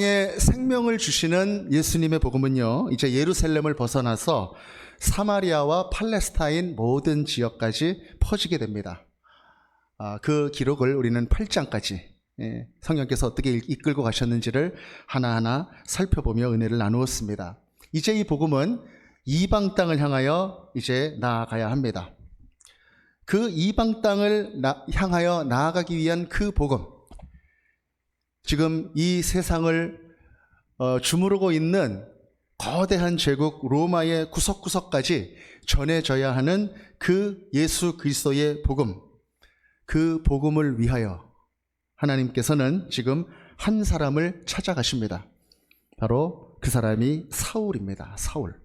생명을 주시는 예수님의 복음은요, 이제 예루살렘을 벗어나서 사마리아와 팔레스타인 모든 지역까지 퍼지게 됩니다. 그 기록을 우리는 8장까지 성령께서 어떻게 이끌고 가셨는지를 하나하나 살펴보며 은혜를 나누었습니다. 이제 이 복음은 이방 땅을 향하여 이제 나아가야 합니다. 그 이방 땅을 향하여 나아가기 위한 그 복음, 지금 이 세상을 주무르고 있는 거대한 제국 로마의 구석구석까지 전해져야 하는 그 예수 그리스도의 복음, 그 복음을 위하여 하나님께서는 지금 한 사람을 찾아가십니다. 바로 그 사람이 사울입니다. 사울.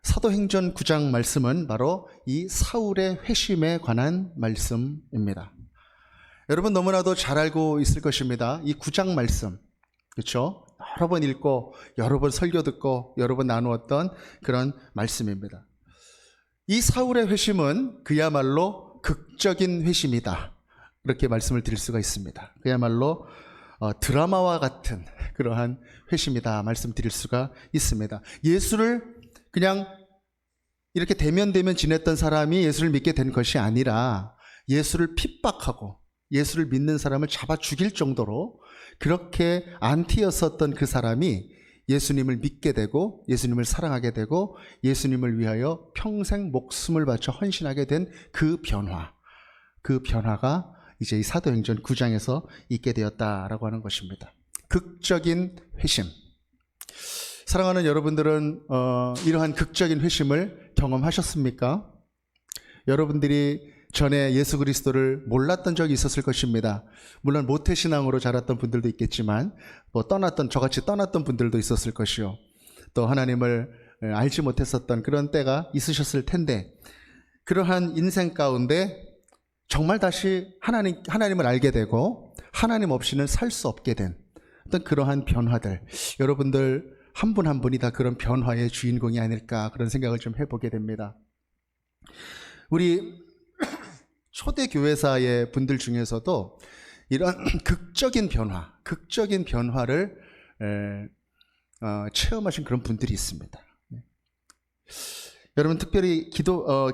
사도행전 9장 말씀은 바로 이 사울의 회심에 관한 말씀입니다. 여러분 너무나도 잘 알고 있을 것입니다. 이 9장 말씀, 그렇죠? 여러 번 읽고 여러 번 설교 듣고 여러 번 나누었던 그런 말씀입니다. 이 사울의 회심은 그야말로 극적인 회심이다, 그렇게 말씀을 드릴 수가 있습니다. 그야말로 드라마와 같은 그러한 회심이다 말씀드릴 수가 있습니다. 예수를 그냥 이렇게 대면 지냈던 사람이 예수를 믿게 된 것이 아니라 예수를 핍박하고 예수를 믿는 사람을 잡아 죽일 정도로 그렇게 안티였었던 그 사람이 예수님을 믿게 되고 예수님을 사랑하게 되고 예수님을 위하여 평생 목숨을 바쳐 헌신하게 된 그 변화, 그 변화가 이제 이 사도행전 9장에서 있게 되었다라고 하는 것입니다. 극적인 회심. 사랑하는 여러분들은 이러한 극적인 회심을 경험하셨습니까? 여러분들이 전에 예수 그리스도를 몰랐던 적이 있었을 것입니다. 물론 모태신앙으로 자랐던 분들도 있겠지만 저같이 떠났던 분들도 있었을 것이요, 또 하나님을 알지 못했었던 그런 때가 있으셨을 텐데, 그러한 인생 가운데 정말 다시 하나님을 알게 되고 하나님 없이는 살 수 없게 된 어떤 그러한 변화들, 여러분들 한 분 한 분이 다 그런 변화의 주인공이 아닐까, 그런 생각을 좀 해보게 됩니다. 우리 초대교회사의 분들 중에서도 이런 극적인 변화를 체험하신 그런 분들이 있습니다. 여러분 특별히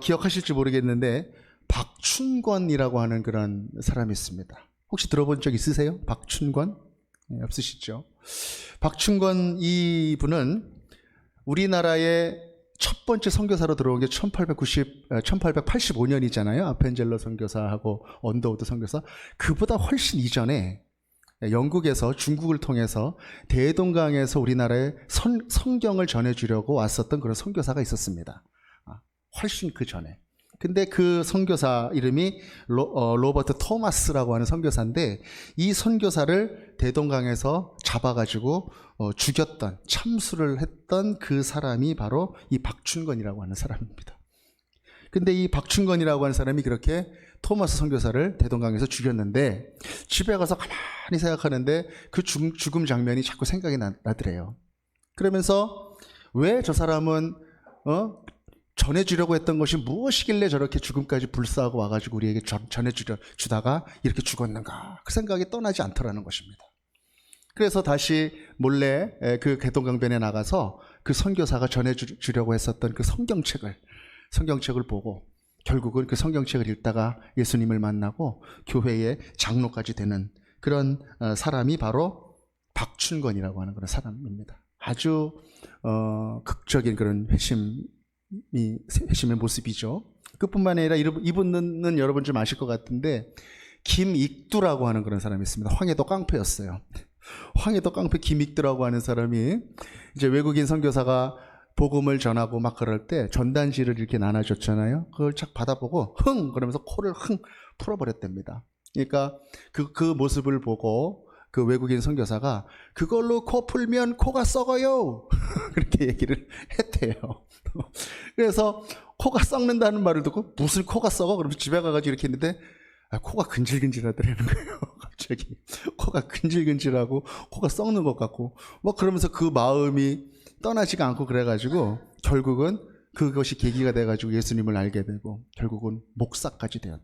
기억하실지 모르겠는데 박춘권이라고 하는 그런 사람이 있습니다. 혹시 들어본 적 있으세요? 박춘권? 없으시죠? 박춘권 이분은 우리나라의 첫 번째 선교사로 들어온 게 1885년이잖아요. 아펜젤러 선교사하고 언더우드 선교사. 그보다 훨씬 이전에 영국에서 중국을 통해서 대동강에서 우리나라에 성경을 전해주려고 왔었던 그런 선교사가 있었습니다. 훨씬 그 전에. 근데 그 선교사 이름이 로버트 토마스라고 하는 선교사인데, 이 선교사를 대동강에서 잡아가지고 죽였던, 참수를 했던 그 사람이 바로 이 박춘권이라고 하는 사람입니다. 근데 이 박춘권이라고 하는 사람이 그렇게 토마스 선교사를 대동강에서 죽였는데, 집에 가서 가만히 생각하는데 그 죽음 장면이 자꾸 생각이 나더래요. 그러면서 왜 저 사람은 전해주려고 했던 것이 무엇이길래 저렇게 죽음까지 불사하고 와가지고 우리에게 전해주다가 이렇게 죽었는가, 그 생각이 떠나지 않더라는 것입니다. 그래서 다시 몰래 그 대동강변에 나가서 그 선교사가 전해주려고 했었던 그 성경책을 보고 결국은 그 성경책을 읽다가 예수님을 만나고 교회의 장로까지 되는 그런 사람이 바로 박춘권이라고 하는 그런 사람입니다. 아주 극적인 그런 회심의 모습이죠. 그뿐만 아니라 이분은 여러분 좀 아실 것 같은데, 김익두라고 하는 그런 사람이 있습니다. 황해도 깡패였어요. 황해도 깡패 김익두라고 하는 사람이 이제 외국인 선교사가 복음을 전하고 막 그럴 때 전단지를 이렇게 나눠줬잖아요. 그걸 착 받아보고 흥 그러면서 코를 흥 풀어버렸답니다. 그러니까 그 모습을 보고 그 외국인 선교사가 그걸로 코 풀면 코가 썩어요 그렇게 얘기를 했대요. 그래서 코가 썩는다는 말을 듣고 무슨 코가 썩어? 그러면서 집에 가가지고 이렇게 했는데 코가 근질근질하더라는 거예요. 갑자기 코가 근질근질하고 코가 썩는 것 같고 뭐 그러면서 그 마음이 떠나지가 않고, 그래가지고 결국은 그것이 계기가 돼가지고 예수님을 알게 되고 결국은 목사까지 된,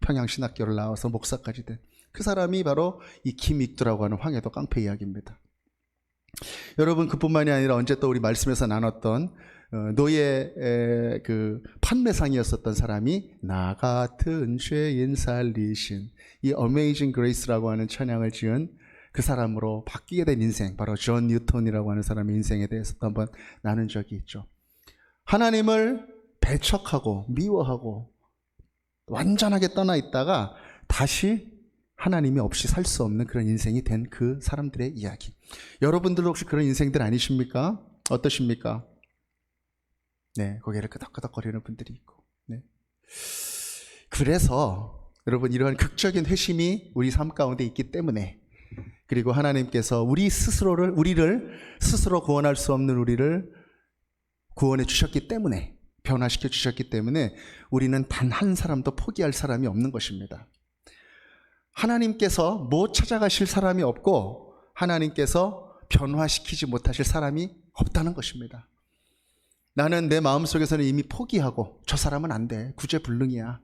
평양신학교를 나와서 목사까지 된 그 사람이 바로 이 김익두라고 하는 황해도 깡패 이야기입니다. 여러분, 그뿐만이 아니라 언제 또 우리 말씀에서 나눴던 노예 그 판매상이었었던 사람이 나 같은 죄인 살리신 이 어메이징 그레이스라고 하는 찬양을 지은 그 사람으로 바뀌게 된 인생, 바로 존 뉴턴이라고 하는 사람의 인생에 대해서도 한번 나눈 적이 있죠. 하나님을 배척하고 미워하고 완전하게 떠나 있다가 다시 하나님이 없이 살 수 없는 그런 인생이 된 그 사람들의 이야기. 여러분들도 혹시 그런 인생들 아니십니까? 어떠십니까? 네, 고개를 끄덕끄덕거리는 분들이 있고. 네. 그래서 여러분, 이러한 극적인 회심이 우리 삶 가운데 있기 때문에, 그리고 하나님께서 우리를 스스로 구원할 수 없는 우리를 구원해 주셨기 때문에, 변화시켜 주셨기 때문에 우리는 단 한 사람도 포기할 사람이 없는 것입니다. 하나님께서 못 찾아가실 사람이 없고 하나님께서 변화시키지 못하실 사람이 없다는 것입니다. 나는 내 마음속에서는 이미 포기하고 저 사람은 안 돼, 구제불능이야,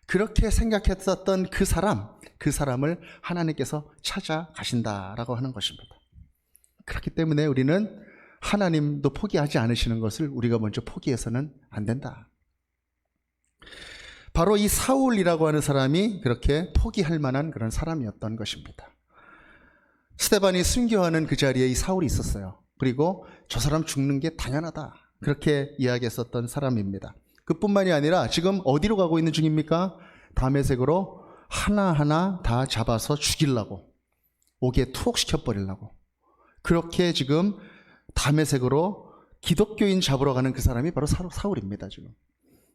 그렇게 생각했었던 그 사람을 하나님께서 찾아가신다라고 하는 것입니다. 그렇기 때문에 우리는 하나님도 포기하지 않으시는 것을 우리가 먼저 포기해서는 안 된다. 바로 이 사울이라고 하는 사람이 그렇게 포기할 만한 그런 사람이었던 것입니다. 스데반이 순교하는 그 자리에 이 사울이 있었어요. 그리고 저 사람 죽는 게 당연하다, 그렇게 이야기했었던 사람입니다. 그뿐만이 아니라 지금 어디로 가고 있는 중입니까? 다메섹으로 하나하나 다 잡아서 죽이려고, 옥에 투옥시켜버리려고, 그렇게 지금 다메섹으로 기독교인 잡으러 가는 그 사람이 바로 사울입니다.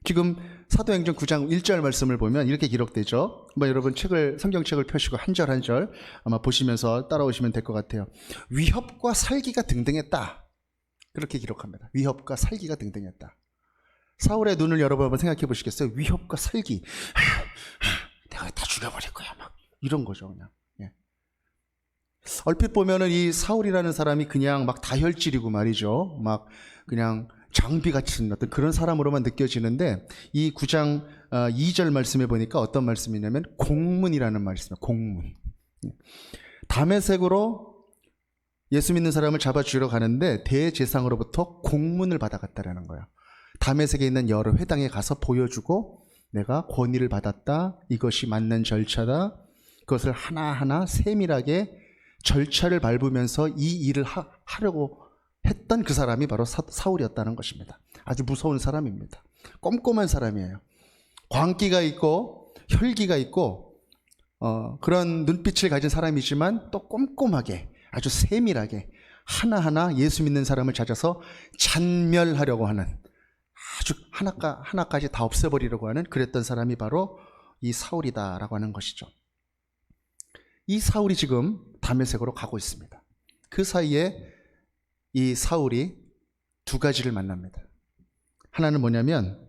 지금 사도행전 9장 1절 말씀을 보면 이렇게 기록되죠. 여러분 성경책을 펴시고 한 절 한 절 아마 보시면서 따라오시면 될 것 같아요. 위협과 살기가 등등했다, 그렇게 기록합니다. 위협과 살기가 등등했다. 사울의 눈을 여러분 한번 생각해 보시겠어요? 위협과 살기, 내가 다 죽여버릴 거야, 막 이런 거죠. 그냥 얼핏 보면은 이 사울이라는 사람이 그냥 막 다혈질이고 말이죠, 막 그냥 장비 같은 어떤 그런 사람으로만 느껴지는데, 이 9장 2절 말씀에 보니까 어떤 말씀이냐면 공문이라는 말씀이에요. 공문. 다메섹으로 예수 믿는 사람을 잡아 죽이러 가는데 대제사장으로부터 공문을 받아갔다라는 거예요. 다메섹에 있는 여러 회당에 가서 보여주고, 내가 권위를 받았다, 이것이 맞는 절차다, 그것을 하나하나 세밀하게 절차를 밟으면서 이 일을 하려고 했던 그 사람이 바로 사울이었다는 것입니다. 아주 무서운 사람입니다. 꼼꼼한 사람이에요. 광기가 있고 혈기가 있고 그런 눈빛을 가진 사람이지만 또 꼼꼼하게, 아주 세밀하게 하나하나 예수 믿는 사람을 찾아서 잔멸하려고 하는, 아주 하나까지 다 없애버리려고 하는 그랬던 사람이 바로 이 사울이다라고 하는 것이죠. 이 사울이 지금 다메섹으로 가고 있습니다. 그 사이에 이 사울이 두 가지를 만납니다. 하나는 뭐냐면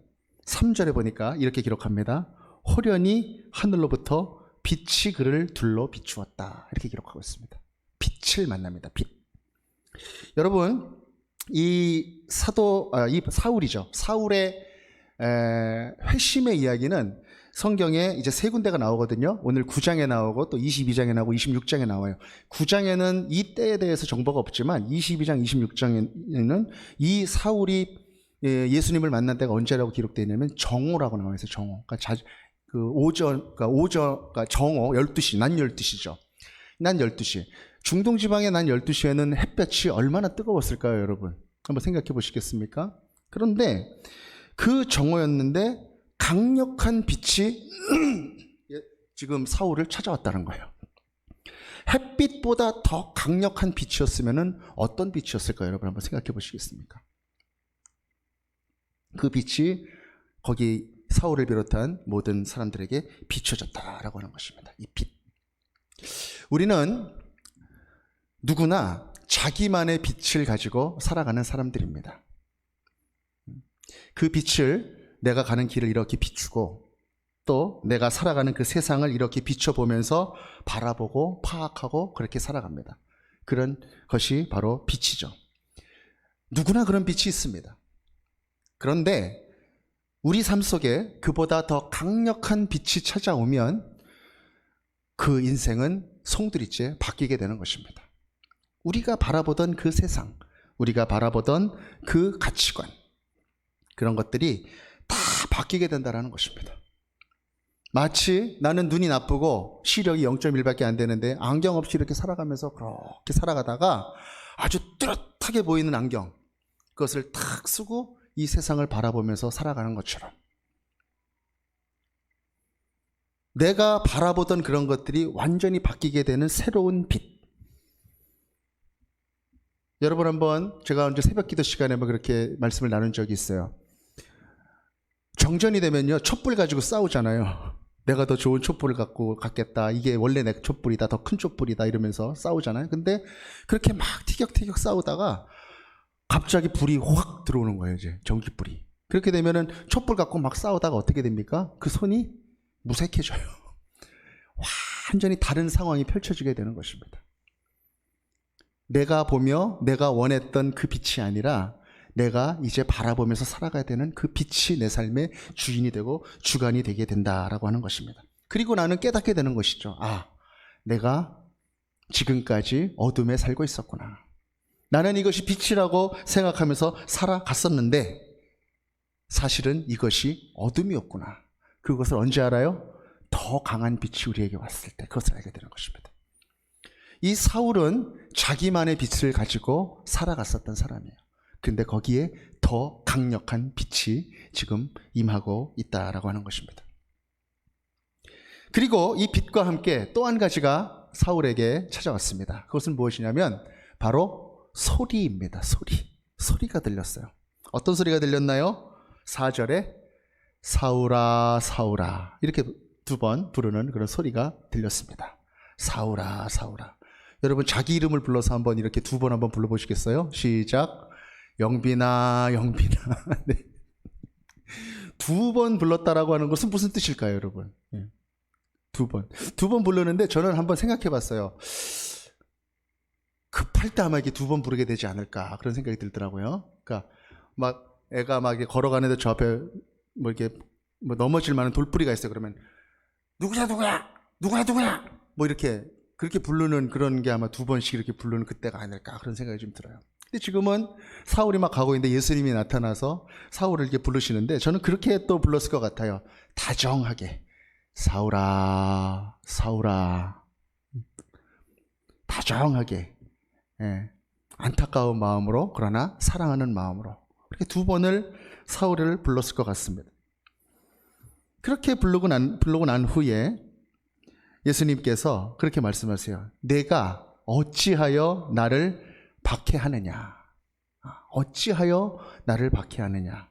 3절에 보니까 이렇게 기록합니다. 호련히 하늘로부터 빛이 그를 둘러 비추었다, 이렇게 기록하고 있습니다. 빛을 만납니다. 빛. 여러분, 이 사울이죠. 사울의 회심의 이야기는 성경에 이제 세 군데가 나오거든요. 오늘 9장에 나오고 또 22장에 나오고 26장에 나와요. 9장에는 이 때에 대해서 정보가 없지만 22장, 26장에는 이 사울이 예수님을 만난 때가 언제라고 기록되어 있냐면 정오라고 나와 있어요. 정오. 그러니까 정오 12시, 낮 12시죠. 낮 12시. 중동 지방의 낮 12시에는 햇볕이 얼마나 뜨거웠을까요, 여러분? 한번 생각해 보시겠습니까? 그런데 그 정오였는데 강력한 빛이 지금 사울을 찾아왔다는 거예요. 햇빛보다 더 강력한 빛이었으면 어떤 빛이었을까요? 여러분 한번 생각해 보시겠습니까? 그 빛이 거기 사울을 비롯한 모든 사람들에게 비춰졌다라고 하는 것입니다. 이 빛. 우리는 누구나 자기만의 빛을 가지고 살아가는 사람들입니다. 그 빛을, 내가 가는 길을 이렇게 비추고 또 내가 살아가는 그 세상을 이렇게 비춰보면서 바라보고 파악하고 그렇게 살아갑니다. 그런 것이 바로 빛이죠. 누구나 그런 빛이 있습니다. 그런데 우리 삶 속에 그보다 더 강력한 빛이 찾아오면 그 인생은 송두리째 바뀌게 되는 것입니다. 우리가 바라보던 그 세상, 우리가 바라보던 그 가치관, 그런 것들이 다 바뀌게 된다는 것입니다. 마치 나는 눈이 나쁘고 시력이 0.1밖에 안 되는데 안경 없이 이렇게 살아가면서 그렇게 살아가다가 아주 뚜렷하게 보이는 안경, 그것을 탁 쓰고 이 세상을 바라보면서 살아가는 것처럼 내가 바라보던 그런 것들이 완전히 바뀌게 되는 새로운 빛. 여러분, 한번 제가 언제 새벽 기도 시간에 그렇게 말씀을 나눈 적이 있어요. 정전이 되면요, 촛불 가지고 싸우잖아요. 내가 더 좋은 촛불을 갖고 갔겠다, 이게 원래 내 촛불이다, 더 큰 촛불이다, 이러면서 싸우잖아요. 근데 그렇게 막 티격태격 싸우다가 갑자기 불이 확 들어오는 거예요. 이제 전기불이. 그렇게 되면은 촛불 갖고 막 싸우다가 어떻게 됩니까? 그 손이 무색해져요. 완전히 다른 상황이 펼쳐지게 되는 것입니다. 내가 보며 내가 원했던 그 빛이 아니라 내가 이제 바라보면서 살아가야 되는 그 빛이 내 삶의 주인이 되고 주관이 되게 된다라고 하는 것입니다. 그리고 나는 깨닫게 되는 것이죠. 아, 내가 지금까지 어둠에 살고 있었구나. 나는 이것이 빛이라고 생각하면서 살아갔었는데 사실은 이것이 어둠이었구나. 그것을 언제 알아요? 더 강한 빛이 우리에게 왔을 때 그것을 알게 되는 것입니다. 이 사울은 자기만의 빛을 가지고 살아갔었던 사람이에요. 근데 거기에 더 강력한 빛이 지금 임하고 있다라고 하는 것입니다. 그리고 이 빛과 함께 또 한 가지가 사울에게 찾아왔습니다. 그것은 무엇이냐면 바로 소리입니다. 소리가 들렸어요. 어떤 소리가 들렸나요? 4절에 사울아 사울아 이렇게 2번 부르는 그런 소리가 들렸습니다. 사울아 사울아. 여러분, 자기 이름을 불러서 한번 이렇게 2번 한번 불러보시겠어요? 시작. 영빈아 영빈아. 네. 2번 불렀다라고 하는 것은 무슨 뜻일까요, 여러분? 2번 부르는데 저는 한번 생각해 봤어요. 급할 때 아마 이게 2번 부르게 되지 않을까, 그런 생각이 들더라고요. 그러니까 막 애가 막 이렇게 걸어가는데 저 앞에 뭐 이렇게 뭐 넘어질 만한 돌부리가 있어요. 그러면 누구야 뭐 이렇게 그렇게 부르는 그런 게 아마 2번씩 이렇게 부르는 그때가 아닐까, 그런 생각이 좀 들어요. 근데 지금은 사울이 막 가고 있는데 예수님이 나타나서 사울을 이렇게 부르시는데 저는 그렇게 또 불렀을 것 같아요. 다정하게. 사울아 사울아. 다정하게. 예. 안타까운 마음으로, 그러나 사랑하는 마음으로. 그렇게 2번을 사울을 불렀을 것 같습니다. 그렇게 부르고 난 후에 예수님께서 그렇게 말씀하세요. 내가 어찌하여 나를 박해하느냐. 어찌하여 나를 박해하느냐.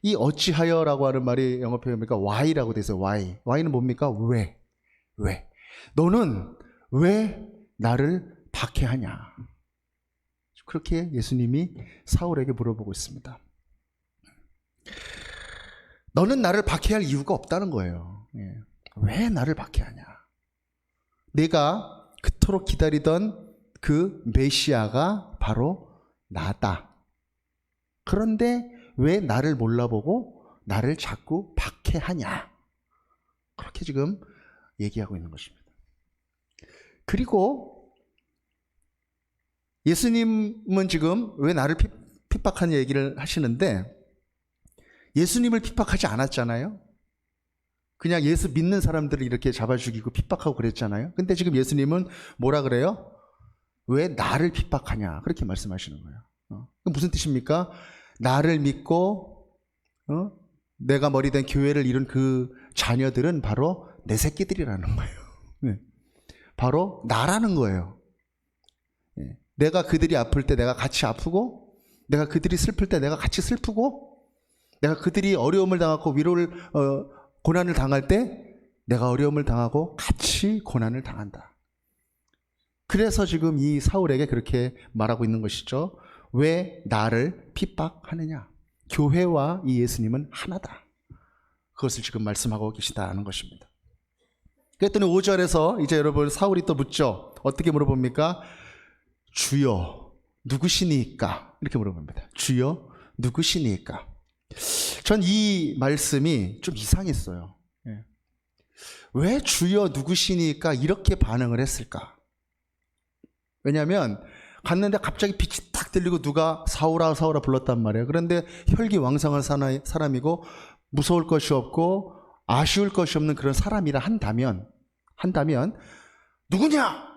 이 어찌하여라고 하는 말이 영어 표현이니까 why라고 되어 있어요. why는 뭡니까? 왜. 너는 왜 나를 박해하냐. 그렇게 예수님이 사울에게 물어보고 있습니다. 너는 나를 박해할 이유가 없다는 거예요. 왜 나를 박해하냐. 내가 그토록 기다리던 그 메시아가 바로 나다. 그런데 왜 나를 몰라보고 나를 자꾸 박해하냐. 그렇게 지금 얘기하고 있는 것입니다. 그리고 예수님은 지금 왜 나를 핍박하는 얘기를 하시는데 예수님을 핍박하지 않았잖아요. 그냥 예수 믿는 사람들을 이렇게 잡아 죽이고 핍박하고 그랬잖아요. 근데 지금 예수님은 뭐라 그래요? 왜 나를 핍박하냐, 그렇게 말씀하시는 거예요. 무슨 뜻입니까? 나를 믿고 내가 머리 된 교회를 이룬 그 자녀들은 바로 내 새끼들이라는 거예요. 네. 바로 나라는 거예요. 네. 내가 그들이 아플 때 내가 같이 아프고, 내가 그들이 슬플 때 내가 같이 슬프고, 내가 그들이 어려움을 당하고 고난을 당할 때 내가 어려움을 당하고 같이 고난을 당한다. 그래서 지금 이 사울에게 그렇게 말하고 있는 것이죠. 왜 나를 핍박하느냐. 교회와 이 예수님은 하나다. 그것을 지금 말씀하고 계시다는 것입니다. 그랬더니 5절에서 이제 여러분 사울이 또 묻죠. 어떻게 물어봅니까? 주여 누구시니까? 이렇게 물어봅니다. 주여 누구시니까? 전 이 말씀이 좀 이상했어요. 왜 주여 누구시니까 이렇게 반응을 했을까? 왜냐하면 갔는데 갑자기 빛이 탁 들리고 누가 사오라 사오라 불렀단 말이에요. 그런데 혈기왕성한 사람이고 무서울 것이 없고 아쉬울 것이 없는 그런 사람이라 한다면 누구냐?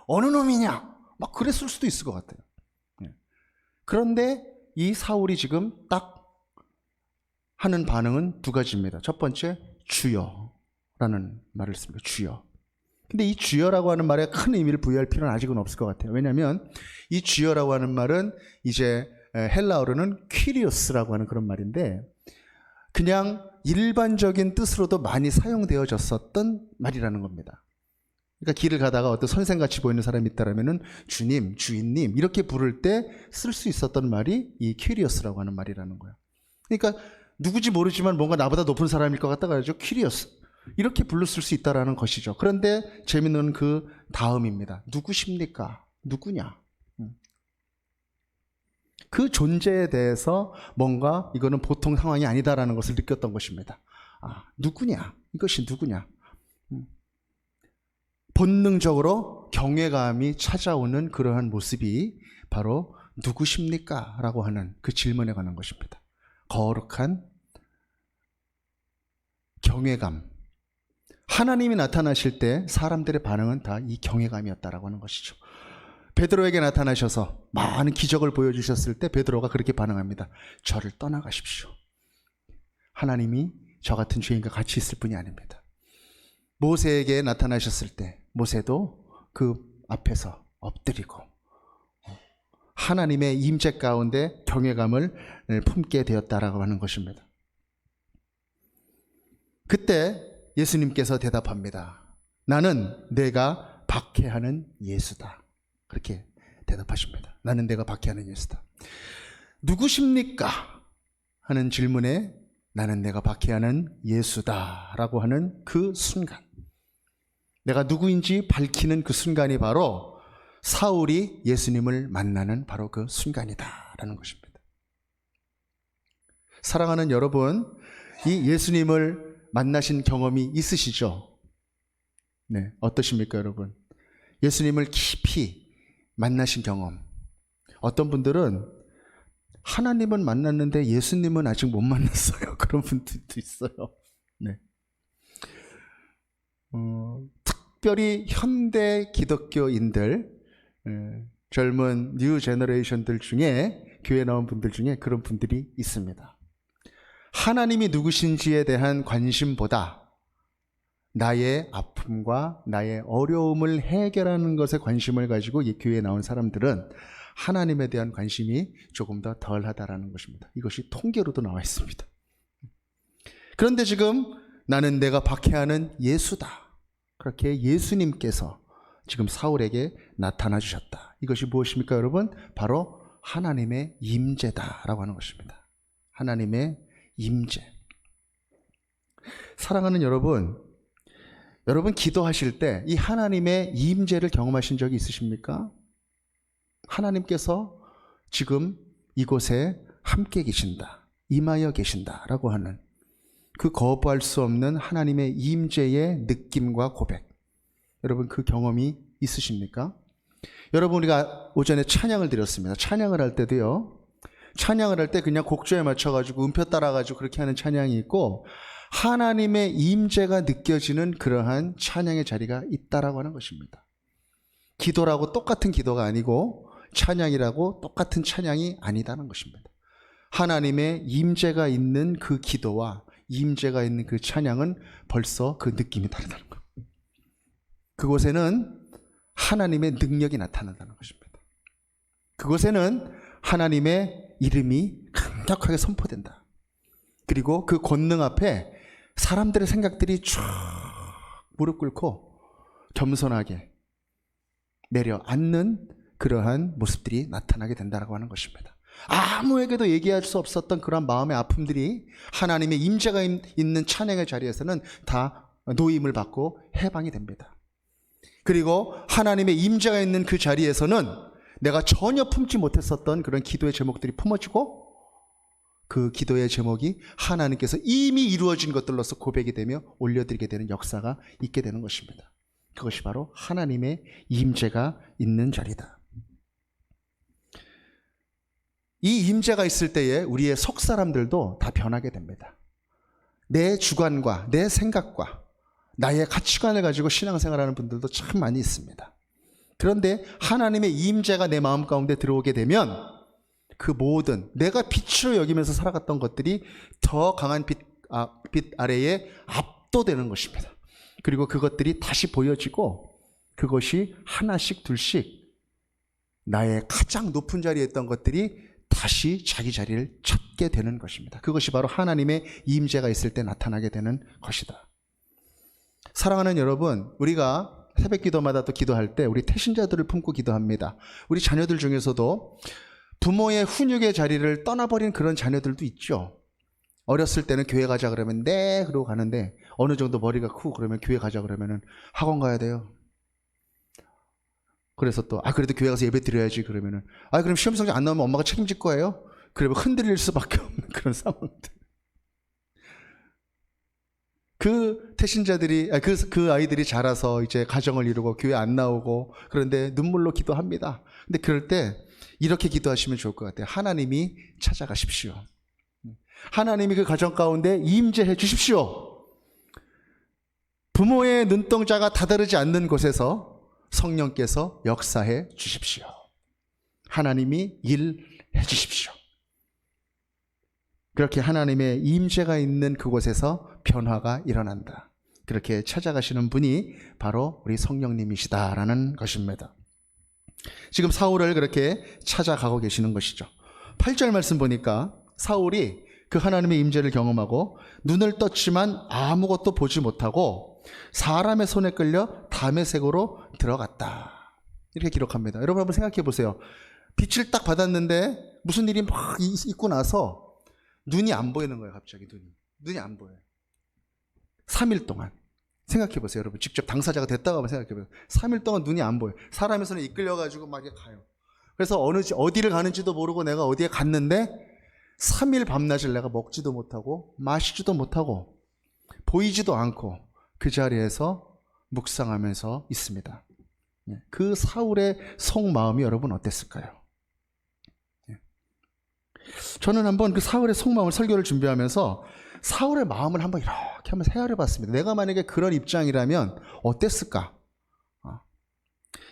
어느 놈이냐? 막 그랬을 수도 있을 것 같아요. 그런데 이 사울이 지금 딱 하는 반응은 두 가지입니다. 첫 번째, 주여라는 말을 씁니다. 주여. 근데 이 주여라고 하는 말에 큰 의미를 부여할 필요는 아직은 없을 것 같아요. 왜냐하면 이 주여라고 하는 말은 이제 헬라어로는 퀴리오스라고 하는 그런 말인데 그냥 일반적인 뜻으로도 많이 사용되어졌었던 말이라는 겁니다. 그러니까 길을 가다가 어떤 선생같이 보이는 사람이 있다라면은 주님, 주인님 이렇게 부를 때 쓸 수 있었던 말이 이 퀴리오스라고 하는 말이라는 거예요. 그러니까 누구지 모르지만 뭔가 나보다 높은 사람일 것 같다 그러죠. 퀴리오스. 이렇게 불렀을 수 있다라는 것이죠. 그런데 재밌는 그 다음입니다. 누구십니까? 누구냐? 그 존재에 대해서 뭔가 이거는 보통 상황이 아니다라는 것을 느꼈던 것입니다. 아, 누구냐? 이것이 누구냐? 본능적으로 경외감이 찾아오는 그러한 모습이 바로 누구십니까? 라고 하는 그 질문에 관한 것입니다. 거룩한 경외감. 하나님이 나타나실 때 사람들의 반응은 다 이 경외감이었다라고 하는 것이죠. 베드로에게 나타나셔서 많은 기적을 보여주셨을 때 베드로가 그렇게 반응합니다. 저를 떠나가십시오. 하나님이 저 같은 죄인과 같이 있을 뿐이 아닙니다. 모세에게 나타나셨을 때 모세도 그 앞에서 엎드리고 하나님의 임재 가운데 경외감을 품게 되었다라고 하는 것입니다. 그때 예수님께서 대답합니다. 나는 내가 박해하는 예수다. 그렇게 대답하십니다. 나는 내가 박해하는 예수다. 누구십니까? 하는 질문에 나는 내가 박해하는 예수다 라고 하는 그 순간, 내가 누구인지 밝히는 그 순간이 바로 사울이 예수님을 만나는 바로 그 순간이다 라는 것입니다. 사랑하는 여러분, 이 예수님을 만나신 경험이 있으시죠? 네, 어떠십니까 여러분? 예수님을 깊이 만나신 경험. 어떤 분들은 하나님은 만났는데 예수님은 아직 못 만났어요. 그런 분들도 있어요. 네. 특별히 현대 기독교인들, 젊은 뉴 제너레이션들 중에, 교회 나온 분들 중에 그런 분들이 있습니다. 하나님이 누구신지에 대한 관심보다 나의 아픔과 나의 어려움을 해결하는 것에 관심을 가지고 이 교회에 나온 사람들은 하나님에 대한 관심이 조금 더 덜하다라는 것입니다. 이것이 통계로도 나와 있습니다. 그런데 지금 나는 내가 박해하는 예수다. 그렇게 예수님께서 지금 사울에게 나타나 주셨다. 이것이 무엇입니까 여러분? 바로 하나님의 임재다라고 하는 것입니다. 하나님의 임재. 사랑하는 여러분, 여러분 기도하실 때 이 하나님의 임재를 경험하신 적이 있으십니까? 하나님께서 지금 이곳에 함께 계신다, 임하여 계신다라고 하는 그 거부할 수 없는 하나님의 임재의 느낌과 고백, 여러분 그 경험이 있으십니까? 여러분, 우리가 오전에 찬양을 드렸습니다. 찬양을 할 때도요, 찬양을 할 때 그냥 곡조에 맞춰가지고 음표 따라가지고 그렇게 하는 찬양이 있고, 하나님의 임재가 느껴지는 그러한 찬양의 자리가 있다라고 하는 것입니다. 기도라고 똑같은 기도가 아니고 찬양이라고 똑같은 찬양이 아니다는 것입니다. 하나님의 임재가 있는 그 기도와 임재가 있는 그 찬양은 벌써 그 느낌이 다르다는 거예요. 그곳에는 하나님의 능력이 나타난다는 것입니다. 그곳에는 하나님의 이름이 강력하게 선포된다. 그리고 그 권능 앞에 사람들의 생각들이 쫙 무릎 꿇고 겸손하게 내려앉는 그러한 모습들이 나타나게 된다고 하는 것입니다. 아무에게도 얘기할 수 없었던 그런 마음의 아픔들이 하나님의 임재가 있는 찬양의 자리에서는 다 노임을 받고 해방이 됩니다. 그리고 하나님의 임재가 있는 그 자리에서는 내가 전혀 품지 못했었던 그런 기도의 제목들이 품어지고, 그 기도의 제목이 하나님께서 이미 이루어진 것들로서 고백이 되며 올려드리게 되는 역사가 있게 되는 것입니다. 그것이 바로 하나님의 임재가 있는 자리다. 이 임재가 있을 때에 우리의 속 사람들도 다 변하게 됩니다. 내 주관과 내 생각과 나의 가치관을 가지고 신앙생활하는 분들도 참 많이 있습니다. 그런데 하나님의 임재가 내 마음 가운데 들어오게 되면 그 모든 내가 빛으로 여기면서 살아갔던 것들이 더 강한 빛 아래에 압도되는 것입니다. 그리고 그것들이 다시 보여지고 그것이 하나씩 둘씩 나의 가장 높은 자리에 있던 것들이 다시 자기 자리를 찾게 되는 것입니다. 그것이 바로 하나님의 임재가 있을 때 나타나게 되는 것이다. 사랑하는 여러분, 우리가 새벽 기도마다 또 기도할 때 우리 태신자들을 품고 기도합니다. 우리 자녀들 중에서도 부모의 훈육의 자리를 떠나버린 그런 자녀들도 있죠. 어렸을 때는 교회 가자 그러면 네 그러고 가는데 어느 정도 머리가 크고 그러면 교회 가자 그러면은 학원 가야 돼요. 그래서 또 그래도 교회 가서 예배 드려야지 그러면은 그럼 시험 성적 안 나오면 엄마가 책임질 거예요? 그러면 흔들릴 수밖에 없는 그런 상황들. 그 태신자들이 그 아이들이 자라서 이제 가정을 이루고 교회 안 나오고 그런데 눈물로 기도합니다. 근데 그럴 때 이렇게 기도하시면 좋을 것 같아요. 하나님이 찾아가십시오. 하나님이 그 가정 가운데 임재해 주십시오. 부모의 눈동자가 다다르지 않는 곳에서 성령께서 역사해 주십시오. 하나님이 일해 주십시오. 그렇게 하나님의 임재가 있는 그곳에서 변화가 일어난다. 그렇게 찾아가시는 분이 바로 우리 성령님이시다라는 것입니다. 지금 사울을 그렇게 찾아가고 계시는 것이죠. 8절 말씀 보니까 사울이 그 하나님의 임재를 경험하고 눈을 떴지만 아무것도 보지 못하고 사람의 손에 끌려 다메섹으로 들어갔다. 이렇게 기록합니다. 여러분 한번 생각해 보세요. 빛을 딱 받았는데 무슨 일이 막 있고 나서 눈이 안 보이는 거예요. 갑자기 눈이 안 보여요. 3일 동안 생각해 보세요. 여러분 직접 당사자가 됐다고 한번 생각해 보세요. 3일 동안 눈이 안 보여요. 사람의 손에 이끌려가지고 막 이렇게 가요. 그래서 어디를 가는지도 모르고 내가 어디에 갔는데 3일 밤낮을 내가 먹지도 못하고 마시지도 못하고 보이지도 않고 그 자리에서 묵상하면서 있습니다. 그 사울의 속마음이 여러분 어땠을까요? 저는 한번 그 사울의 속마음을 설교를 준비하면서 사울의 마음을 한번 이렇게 한번 헤아려 봤습니다. 내가 만약에 그런 입장이라면 어땠을까?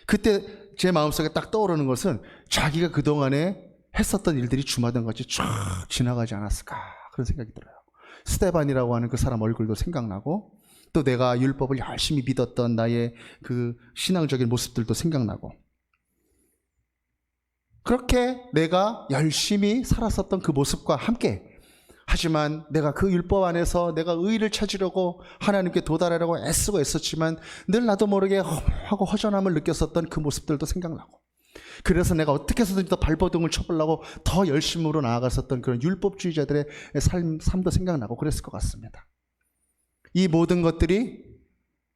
그때 제 마음속에 딱 떠오르는 것은 자기가 그동안에 했었던 일들이 주마등같이 쫙 지나가지 않았을까 그런 생각이 들어요. 스데반이라고 하는 그 사람 얼굴도 생각나고 또 내가 율법을 열심히 믿었던 나의 그 신앙적인 모습들도 생각나고 그렇게 내가 열심히 살았었던 그 모습과 함께 하지만 내가 그 율법 안에서 내가 의의를 찾으려고 하나님께 도달하려고 애쓰고 애썼지만 늘 나도 모르게 하고 허전함을 느꼈었던 그 모습들도 생각나고 그래서 내가 어떻게 해서든 더 발버둥을 쳐보려고 더 열심으로 나아갔었던 그런 율법주의자들의 삶도 생각나고 그랬을 것 같습니다. 이 모든 것들이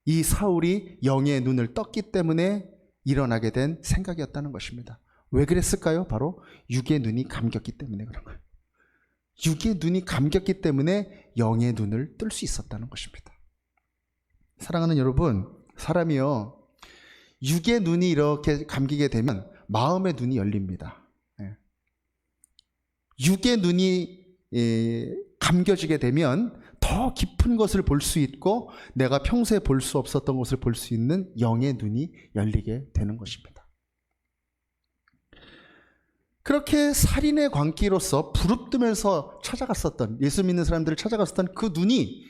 이 사울이 영의 눈을 떴기 때문에 일어나게 된 생각이었다는 것입니다. 왜 그랬을까요? 바로 육의 눈이 감겼기 때문에 그런 거예요. 육의 눈이 감겼기 때문에 영의 눈을 뜰 수 있었다는 것입니다. 사랑하는 여러분, 사람이요 육의 눈이 이렇게 감기게 되면 마음의 눈이 열립니다. 육의 눈이 감겨지게 되면 더 깊은 것을 볼 수 있고 내가 평소에 볼 수 없었던 것을 볼 수 있는 영의 눈이 열리게 되는 것입니다. 그렇게 살인의 광기로서 부릅뜨면서 찾아갔었던 예수 믿는 사람들을 찾아갔었던 그 눈이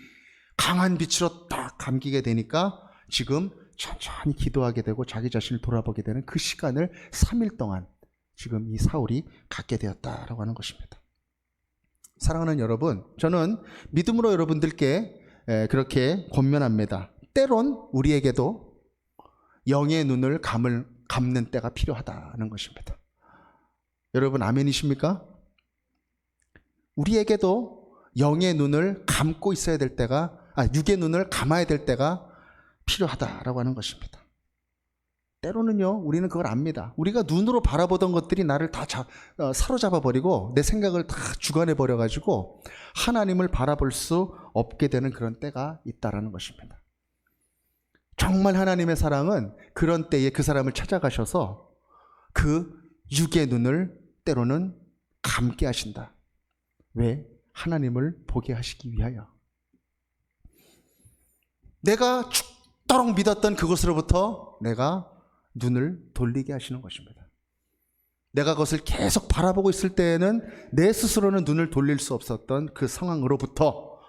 강한 빛으로 딱 감기게 되니까 지금 천천히 기도하게 되고 자기 자신을 돌아보게 되는 그 시간을 3일 동안 지금 이 사울이 갖게 되었다라고 하는 것입니다. 사랑하는 여러분, 저는 믿음으로 여러분들께 그렇게 권면합니다. 때론 우리에게도 영의 눈을 감는 때가 필요하다는 것입니다. 여러분 아멘이십니까? 우리에게도 영의 눈을 감고 있어야 될 때가 육의 눈을 감아야 될 때가 필요하다라고 하는 것입니다. 때로는요 우리는 그걸 압니다. 우리가 눈으로 바라보던 것들이 나를 다 사로잡아 버리고 내 생각을 다 주관해 버려 가지고 하나님을 바라볼 수 없게 되는 그런 때가 있다라는 것입니다. 정말 하나님의 사랑은 그런 때에 그 사람을 찾아가셔서 그 육의 눈을 때로는 감게 하신다. 왜? 하나님을 보게 하시기 위하여. 내가 죽도록 믿었던 그것으로부터 내가 눈을 돌리게 하시는 것입니다. 내가 그것을 계속 바라보고 있을 때에는 내 스스로는 눈을 돌릴 수 없었던 그 상황으로부터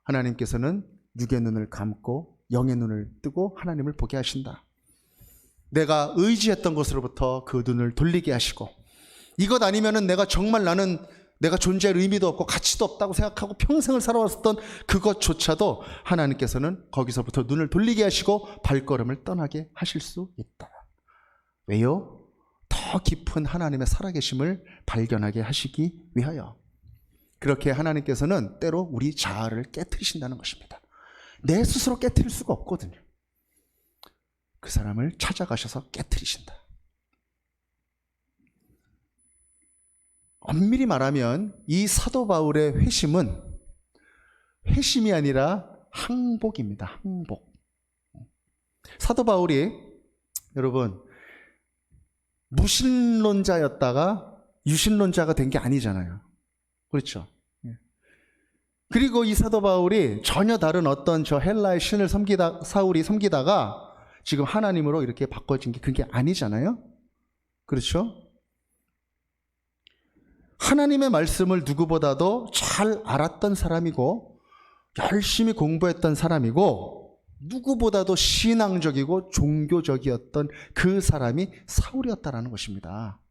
하나님께서는 육의 눈을 감고 영의 눈을 뜨고 하나님을 보게 하신다. 내가 의지했던 것으로부터 그 눈을 돌리게 하시고, 이것 아니면은 내가 정말 내가 존재할 의미도 없고 가치도 없다고 생각하고 평생을 살아왔었던 그것조차도 하나님께서는 거기서부터 눈을 돌리게 하시고 발걸음을 떠나게 하실 수 있다. 왜요? 더 깊은 하나님의 살아계심을 발견하게 하시기 위하여. 그렇게 하나님께서는 때로 우리 자아를 깨트리신다는 것입니다. 내 스스로 깨트릴 수가 없거든요. 그 사람을 찾아가셔서 깨트리신다. 엄밀히 말하면 이 사도 바울의 회심은 회심이 아니라 항복입니다. 항복. 사도 바울이 여러분 무신론자였다가 유신론자가 된 게 아니잖아요. 그렇죠? 그리고 이 사도 바울이 전혀 다른 어떤 저 헬라의 신을 사울이 섬기다가 지금 하나님으로 이렇게 바꿔진 게 그게 아니잖아요. 그렇죠? 하나님의 말씀을 누구보다도 잘 알았던 사람이고 열심히 공부했던 사람이고 누구보다도 신앙적이고 종교적이었던 그 사람이 사울이었다라는 것입니다.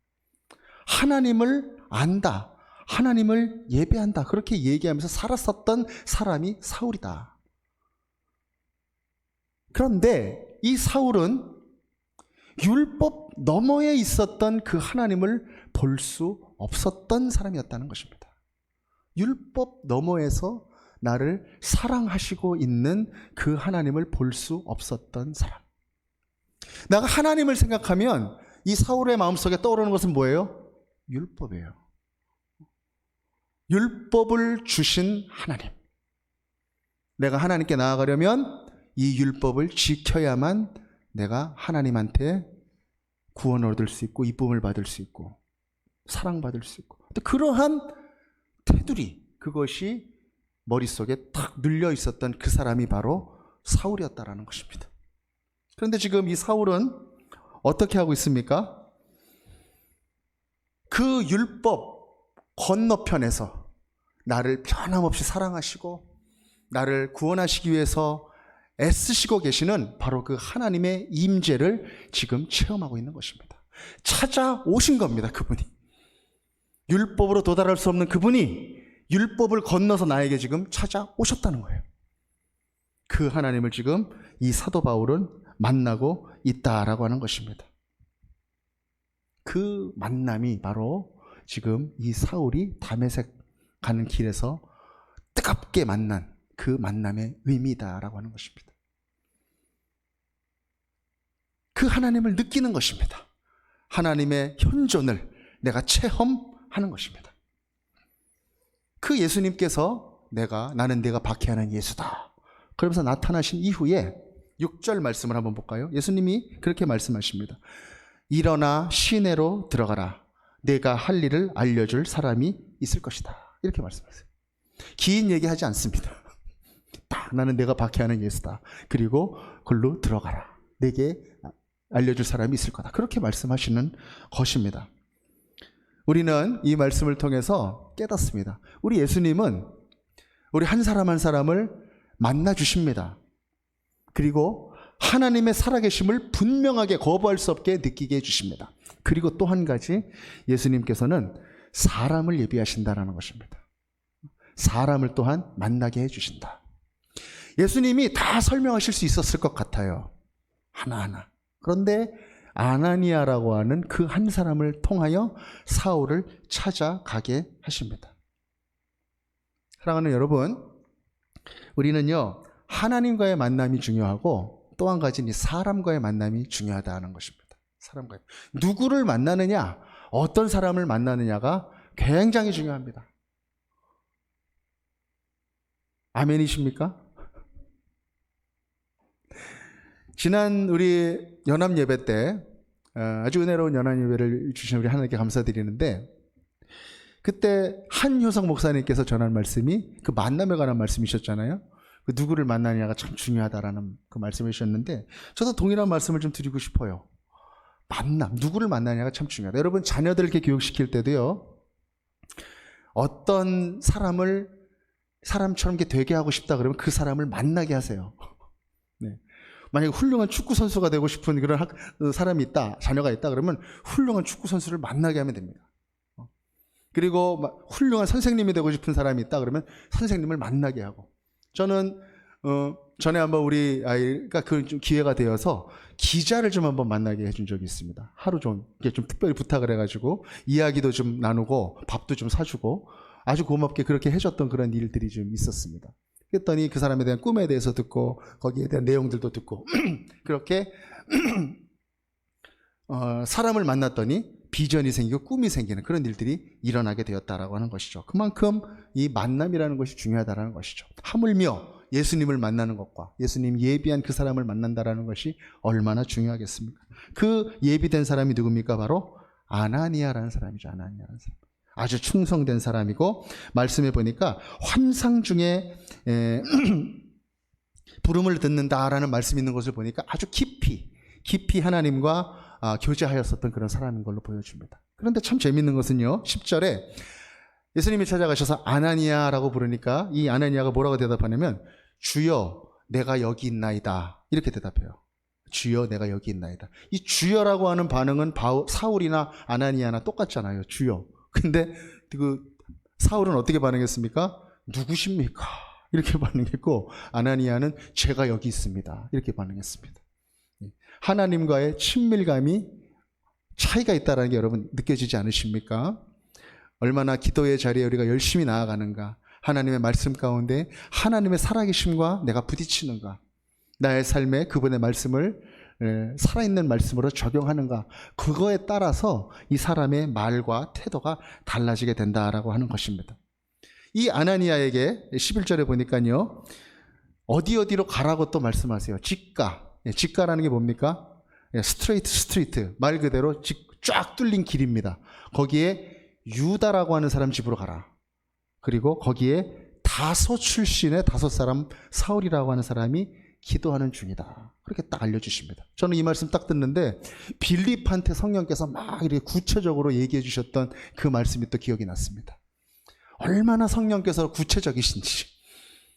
하나님을 안다, 하나님을 예배한다, 그렇게 얘기하면서 살았었던 사람이 사울이다. 그런데 이 사울은 율법 너머에 있었던 그 하나님을 볼 수 없었던 사람이었다는 것입니다. 율법 너머에서 나를 사랑하시고 있는 그 하나님을 볼 수 없었던 사람. 내가 하나님을 생각하면 이 사울의 마음속에 떠오르는 것은 뭐예요? 율법이에요. 율법을 주신 하나님. 내가 하나님께 나아가려면 이 율법을 지켜야만 내가 하나님한테 구원을 얻을 수 있고 이쁨을 받을 수 있고 사랑받을 수 있고, 그러한 테두리, 그것이 머릿속에 탁 눌려 있었던 그 사람이 바로 사울이었다라는 것입니다. 그런데 지금 이 사울은 어떻게 하고 있습니까? 그 율법 건너편에서 나를 변함없이 사랑하시고 나를 구원하시기 위해서 애쓰시고 계시는 바로 그 하나님의 임재를 지금 체험하고 있는 것입니다. 찾아오신 겁니다. 그분이. 율법으로 도달할 수 없는 그분이 율법을 건너서 나에게 지금 찾아오셨다는 거예요. 그 하나님을 지금 이 사도 바울은 만나고 있다라고 하는 것입니다. 그 만남이 바로 지금 이 사울이 다메섹 가는 길에서 뜨겁게 만난 그 만남의 의미다라고 하는 것입니다. 그 하나님을 느끼는 것입니다. 하나님의 현존을 내가 체험하는 것입니다. 그 예수님께서 나는 내가 박해하는 예수다, 그러면서 나타나신 이후에 6절 말씀을 한번 볼까요? 예수님이 그렇게 말씀하십니다. 일어나 시내로 들어가라. 내가 할 일을 알려줄 사람이 있을 것이다. 이렇게 말씀하세요. 긴 얘기하지 않습니다. 딱 나는 내가 박해하는 예수다. 그리고 걸로 들어가라. 내게 알려줄 사람이 있을 거다. 그렇게 말씀하시는 것입니다. 우리는 이 말씀을 통해서 깨닫습니다. 우리 예수님은 우리 한 사람 한 사람을 만나 주십니다. 그리고 하나님의 살아계심을 분명하게 거부할 수 없게 느끼게 해주십니다. 그리고 또 한 가지, 예수님께서는 사람을 예비하신다라는 것입니다. 사람을 또한 만나게 해주신다. 예수님이 다 설명하실 수 있었을 것 같아요. 하나하나. 그런데 아나니아라고 하는 그 한 사람을 통하여 사울을 찾아가게 하십니다. 사랑하는 여러분, 우리는요, 하나님과의 만남이 중요하고 또 한 가지는 사람과의 만남이 중요하다는 것입니다. 사람과 누구를 만나느냐, 어떤 사람을 만나느냐가 굉장히 중요합니다. 아멘이십니까? 지난 우리 연합 예배 때 아주 은혜로운 연합 예배를 주신 우리 하나님께 감사드리는데, 그때 한효석 목사님께서 전한 말씀이 그 만남에 관한 말씀이셨잖아요. 그 누구를 만나느냐가 참 중요하다라는 그 말씀을 주셨는데, 저도 동일한 말씀을 좀 드리고 싶어요. 만남, 누구를 만나느냐가 참 중요하다. 여러분, 자녀들 이렇게 교육시킬 때도요, 어떤 사람을 사람처럼 되게 하고 싶다 그러면 그 사람을 만나게 하세요. 네. 만약에 훌륭한 축구 선수가 되고 싶은 그런 사람이 있다, 자녀가 있다 그러면 훌륭한 축구 선수를 만나게 하면 됩니다. 그리고 훌륭한 선생님이 되고 싶은 사람이 있다 그러면 선생님을 만나게 하고. 저는 전에 한번 우리 아이가 그 좀 기회가 되어서 기자를 좀 한번 만나게 해준 적이 있습니다. 하루 좀 이렇게 좀 특별히 부탁을 해가지고 이야기도 좀 나누고 밥도 좀 사주고 아주 고맙게 그렇게 해줬던 그런 일들이 좀 있었습니다. 그랬더니 그 사람에 대한 꿈에 대해서 듣고 거기에 대한 내용들도 듣고 그렇게 사람을 만났더니 비전이 생기고 꿈이 생기는 그런 일들이 일어나게 되었다라고 하는 것이죠. 그만큼 이 만남이라는 것이 중요하다라는 것이죠. 하물며 예수님을 만나는 것과 예수님 예비한 그 사람을 만난다라는 것이 얼마나 중요하겠습니까? 그 예비된 사람이 누굽니까? 바로 아나니아라는 사람이죠. 아나니아라는 사람. 아주 충성된 사람이고, 말씀해 보니까 환상 중에 부름을 듣는다라는 말씀이 있는 것을 보니까 아주 깊이 하나님과 교제하였었던 그런 사람인 걸로 보여줍니다. 그런데 참 재밌는 것은요, 10절에 예수님이 찾아가셔서 아나니아라고 부르니까 이 아나니아가 뭐라고 대답하냐면 주여 내가 여기 있나이다, 이렇게 대답해요. 주여 내가 여기 있나이다. 이 주여라고 하는 반응은 사울이나 아나니아나 똑같잖아요. 주여. 근데 그 사울은 어떻게 반응했습니까? 누구십니까? 이렇게 반응했고, 아나니아는 제가 여기 있습니다, 이렇게 반응했습니다. 하나님과의 친밀감이 차이가 있다는 게 여러분 느껴지지 않으십니까? 얼마나 기도의 자리에 우리가 열심히 나아가는가, 하나님의 말씀 가운데 하나님의 살아계심과 내가 부딪히는가, 나의 삶에 그분의 말씀을 살아있는 말씀으로 적용하는가, 그거에 따라서 이 사람의 말과 태도가 달라지게 된다라고 하는 것입니다. 이 아나니아에게 11절에 보니까요, 어디로 가라고 또 말씀하세요. 직가라는 게 뭡니까? 스트레이트, 말 그대로 쫙 뚫린 길입니다. 거기에 유다라고 하는 사람 집으로 가라. 그리고 거기에 다소 출신의 5사람 사울이라고 하는 사람이 기도하는 중이다, 그렇게 딱 알려주십니다. 저는 이 말씀 딱 듣는데 빌립한테 성령께서 막 이렇게 구체적으로 얘기해 주셨던 그 말씀이 또 기억이 났습니다. 얼마나 성령께서 구체적이신지,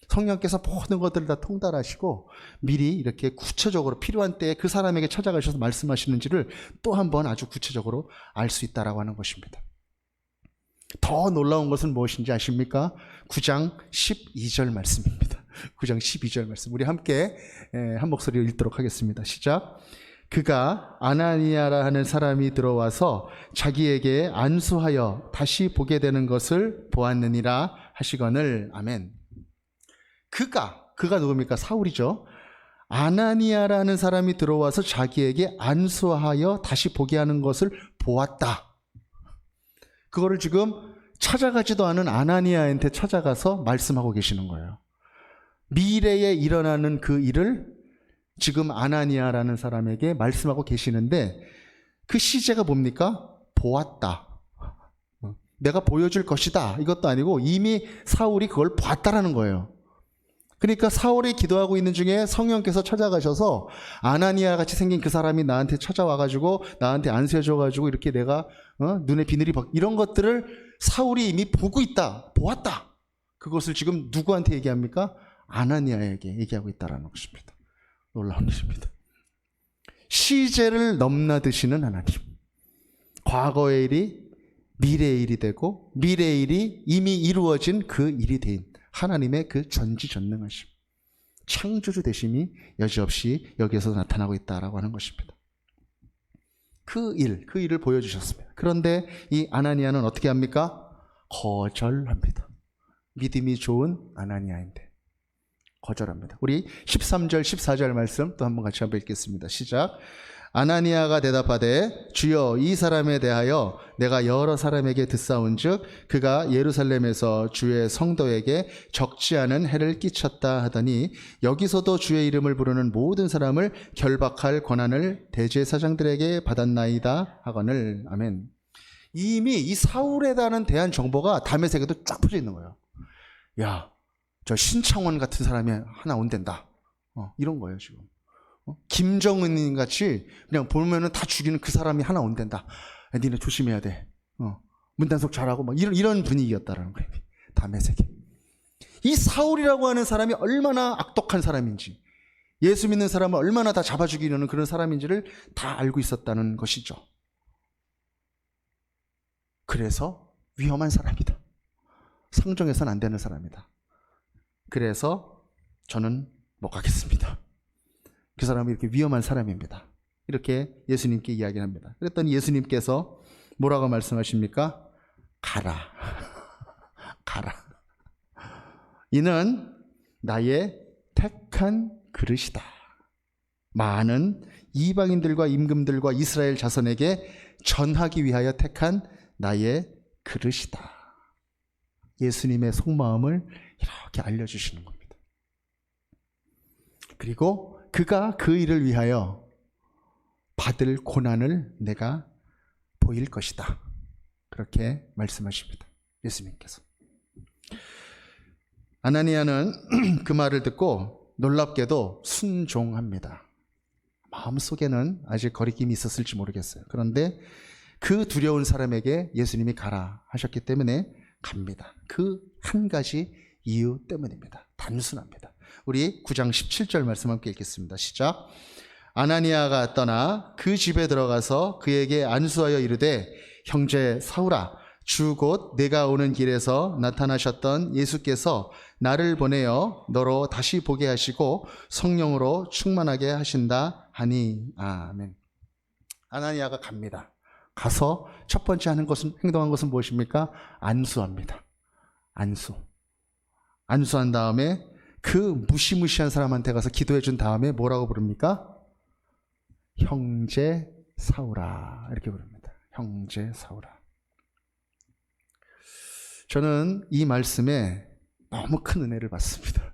성령께서 모든 것들을 다 통달하시고 미리 이렇게 구체적으로 필요한 때에 그 사람에게 찾아가셔서 말씀하시는지를 또 한 번 아주 구체적으로 알 수 있다라고 하는 것입니다. 더 놀라운 것은 무엇인지 아십니까? 9장 12절 말씀입니다. 9장 12절 말씀, 우리 함께 한 목소리로 읽도록 하겠습니다. 시작. 그가 아나니아라 하는 사람이 들어와서 자기에게 안수하여 다시 보게 되는 것을 보았느니라 하시거늘. 아멘. 그가 누굽니까? 사울이죠. 아나니아라는 사람이 들어와서 자기에게 안수하여 다시 보게 하는 것을 보았다. 그거를 지금 찾아가지도 않은 아나니아한테 찾아가서 말씀하고 계시는 거예요. 미래에 일어나는 그 일을 지금 아나니아라는 사람에게 말씀하고 계시는데, 그 시제가 뭡니까? 보았다. 내가 보여줄 것이다, 이것도 아니고 이미 사울이 그걸 봤다라는 거예요. 그러니까 사울이 기도하고 있는 중에 성령께서 찾아가셔서 아나니아 같이 생긴 그 사람이 나한테 찾아와가지고 나한테 안수해줘가지고 이렇게 내가 눈에 비늘이 이런 것들을 사울이 이미 보고 있다, 보았다. 그것을 지금 누구한테 얘기합니까? 아나니아에게 얘기하고 있다라는 것입니다. 놀라운 일입니다. 시제를 넘나드시는 하나님, 과거의 일이 미래의 일이 되고 미래의 일이 이미 이루어진 그 일이 된 하나님의 그 전지전능하심, 창조주 되심이 여지없이 여기에서 나타나고 있다라고 하는 것입니다. 그 일을 보여주셨습니다. 그런데 이 아나니아는 어떻게 합니까? 거절합니다. 믿음이 좋은 아나니아인데 거절합니다. 우리 13절 14절 말씀 또 한번 같이 읽겠습니다. 시작. 아나니아가 대답하되 주여 이 사람에 대하여 내가 여러 사람에게 듣사온즉 그가 예루살렘에서 주의 성도에게 적지 않은 해를 끼쳤다 하더니 여기서도 주의 이름을 부르는 모든 사람을 결박할 권한을 대제사장들에게 받았나이다 하거늘. 아멘. 이미 이 사울에 대한 정보가 다메섹에도 쫙 퍼져 있는 거예요. 야, 저 신창원 같은 사람이 하나 온댄다. 이런 거예요, 지금. 김정은 같이 그냥 보면은 다 죽이는 그 사람이 하나 온댄다. 야, 니네 조심해야 돼. 문단속 잘하고 막 이런 분위기였다라는 거예요. 다메섹에. 이 사울이라고 하는 사람이 얼마나 악독한 사람인지, 예수 믿는 사람을 얼마나 다 잡아 죽이려는 그런 사람인지를 다 알고 있었다는 것이죠. 그래서 위험한 사람이다. 상종해서는 안 되는 사람이다. 그래서 저는 못 가겠습니다. 그 사람은 이렇게 위험한 사람입니다. 이렇게 예수님께 이야기를 합니다. 그랬더니 예수님께서 뭐라고 말씀하십니까? 가라. 가라. 이는 나의 택한 그릇이다. 많은 이방인들과 임금들과 이스라엘 자손에게 전하기 위하여 택한 나의 그릇이다. 예수님의 속마음을 이렇게 알려주시는 겁니다. 그리고 그가 그 일을 위하여 받을 고난을 내가 보일 것이다. 그렇게 말씀하십니다. 예수님께서. 아나니아는 그 말을 듣고 놀랍게도 순종합니다. 마음속에는 아직 거리낌이 있었을지 모르겠어요. 그런데 그 두려운 사람에게 예수님이 가라 하셨기 때문에 갑니다. 그 한 가지 이유 때문입니다. 단순합니다. 우리 9장 17절 말씀 함께 읽겠습니다. 시작. 아나니아가 떠나 그 집에 들어가서 그에게 안수하여 이르되 형제 사울아, 주 곧 내가 오는 길에서 나타나셨던 예수께서 나를 보내어 너로 다시 보게 하시고 성령으로 충만하게 하신다 하니. 아멘. 아나니아가 갑니다. 가서 첫 번째 행동한 것은 무엇입니까? 안수합니다. 안수한 다음에 그 무시무시한 사람한테 가서 기도해 준 다음에 뭐라고 부릅니까? 형제 사울아, 이렇게 부릅니다. 형제 사울아. 저는 이 말씀에 너무 큰 은혜를 받습니다.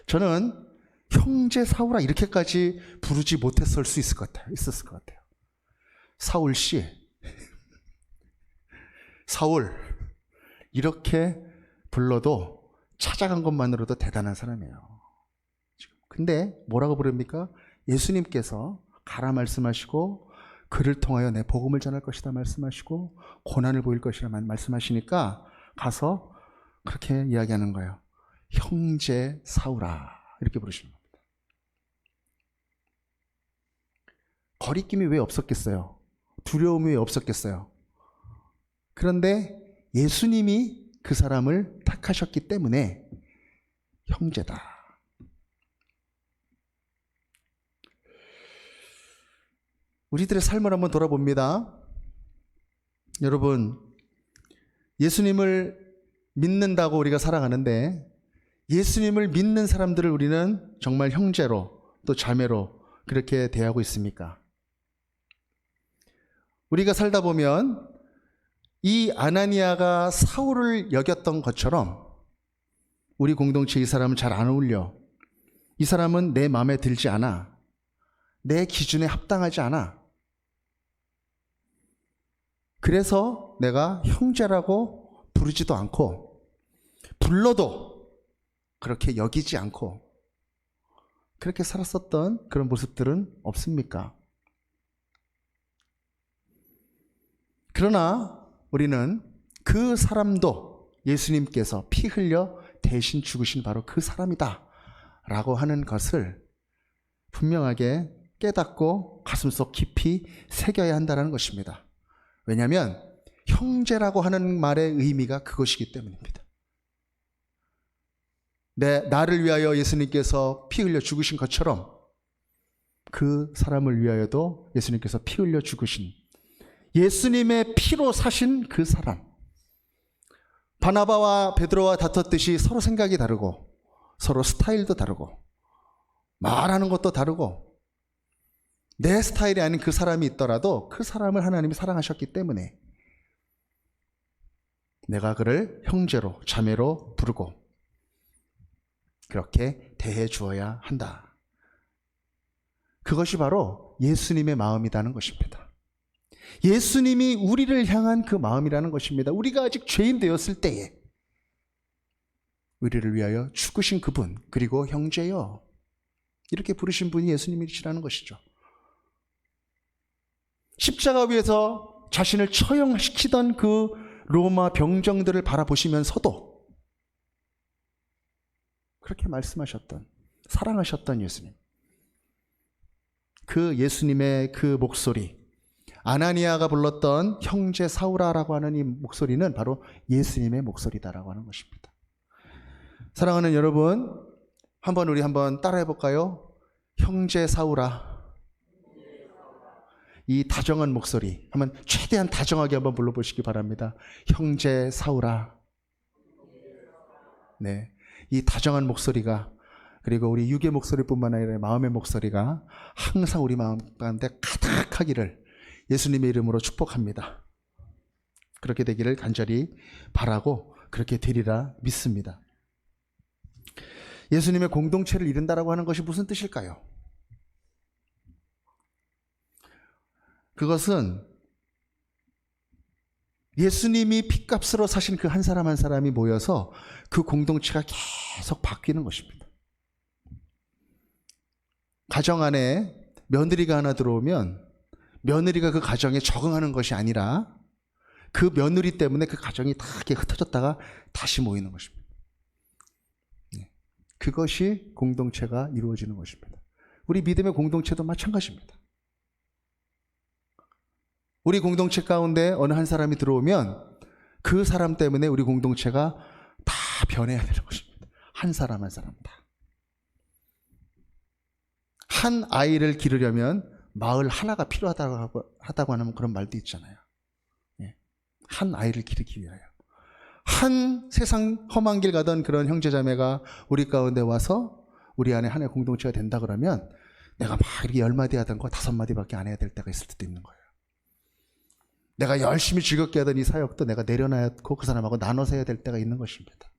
저는 형제 사울아 이렇게까지 부르지 못했을 수 있었을 것 같아요. 사울 씨, 사울, 이렇게 불러도 찾아간 것만으로도 대단한 사람이에요. 근데 뭐라고 부릅니까? 예수님께서 가라 말씀하시고 그를 통하여 내 복음을 전할 것이다 말씀하시고 고난을 보일 것이라 말씀하시니까 가서 그렇게 이야기하는 거예요. 형제 사울아, 이렇게 부르시는 겁니다. 거리낌이 왜 없었겠어요? 두려움이 왜 없었겠어요? 그런데 예수님이 그 사람을 택하셨기 때문에 형제다. 우리들의 삶을 한번 돌아봅니다. 여러분, 예수님을 믿는다고 우리가 살아가는데 예수님을 믿는 사람들을 우리는 정말 형제로 또 자매로 그렇게 대하고 있습니까? 우리가 살다 보면 이 아나니아가 사울을 여겼던 것처럼 우리 공동체 이 사람은 잘 안 어울려. 이 사람은 내 마음에 들지 않아. 내 기준에 합당하지 않아. 그래서 내가 형제라고 부르지도 않고 불러도 그렇게 여기지 않고 그렇게 살았었던 그런 모습들은 없습니까? 그러나 우리는 그 사람도 예수님께서 피 흘려 대신 죽으신 바로 그 사람이다 라고 하는 것을 분명하게 깨닫고 가슴속 깊이 새겨야 한다는 것입니다. 왜냐하면 형제라고 하는 말의 의미가 그것이기 때문입니다. 나를 위하여 예수님께서 피 흘려 죽으신 것처럼 그 사람을 위하여도 예수님께서 피 흘려 죽으신 예수님의 피로 사신 그 사람. 바나바와 베드로와 다퉜듯이 서로 생각이 다르고 서로 스타일도 다르고 말하는 것도 다르고 내 스타일이 아닌 그 사람이 있더라도 그 사람을 하나님이 사랑하셨기 때문에 내가 그를 형제로 자매로 부르고 그렇게 대해 주어야 한다. 그것이 바로 예수님의 마음이라는 것입니다. 예수님이 우리를 향한 그 마음이라는 것입니다. 우리가 아직 죄인 되었을 때에 우리를 위하여 죽으신 그분, 그리고 형제여, 이렇게 부르신 분이 예수님이시라는 것이죠. 십자가 위에서 자신을 처형시키던 그 로마 병정들을 바라보시면서도 그렇게 말씀하셨던, 사랑하셨던 예수님, 그 예수님의 그 목소리, 아나니아가 불렀던 형제 사울아라고 하는 이 목소리는 바로 예수님의 목소리다라고 하는 것입니다. 사랑하는 여러분, 우리 한번 따라해 볼까요? 형제 사울아. 이 다정한 목소리 한번 최대한 다정하게 한번 불러보시기 바랍니다. 형제 사울아. 네, 이 다정한 목소리가, 그리고 우리 육의 목소리뿐만 아니라 마음의 목소리가 항상 우리 마음 가운데 가득하기를 예수님의 이름으로 축복합니다. 그렇게 되기를 간절히 바라고 그렇게 되리라 믿습니다. 예수님의 공동체를 이룬다라고 하는 것이 무슨 뜻일까요? 그것은 예수님이 핏값으로 사신 그 한 사람 한 사람이 모여서 그 공동체가 계속 바뀌는 것입니다. 가정 안에 며느리가 하나 들어오면 며느리가 그 가정에 적응하는 것이 아니라 그 며느리 때문에 그 가정이 다 이렇게 흩어졌다가 다시 모이는 것입니다. 그것이 공동체가 이루어지는 것입니다. 우리 믿음의 공동체도 마찬가지입니다. 우리 공동체 가운데 어느 한 사람이 들어오면 그 사람 때문에 우리 공동체가 다 변해야 되는 것입니다. 한 사람 한 사람 다. 한 아이를 기르려면 마을 하나가 필요하다고 하는 그런 말도 있잖아요. 한 아이를 기르기 위하여. 한 세상 험한 길 가던 그런 형제자매가 우리 가운데 와서 우리 안에 하나의 공동체가 된다 그러면 내가 막 이렇게 10마디 하던 거 5마디밖에 안 해야 될 때가 있을 때도 있는 거예요. 내가 열심히 즐겁게 하던 이 사역도 내가 내려놓고 그 사람하고 나눠서 해야 될 때가 있는 것입니다.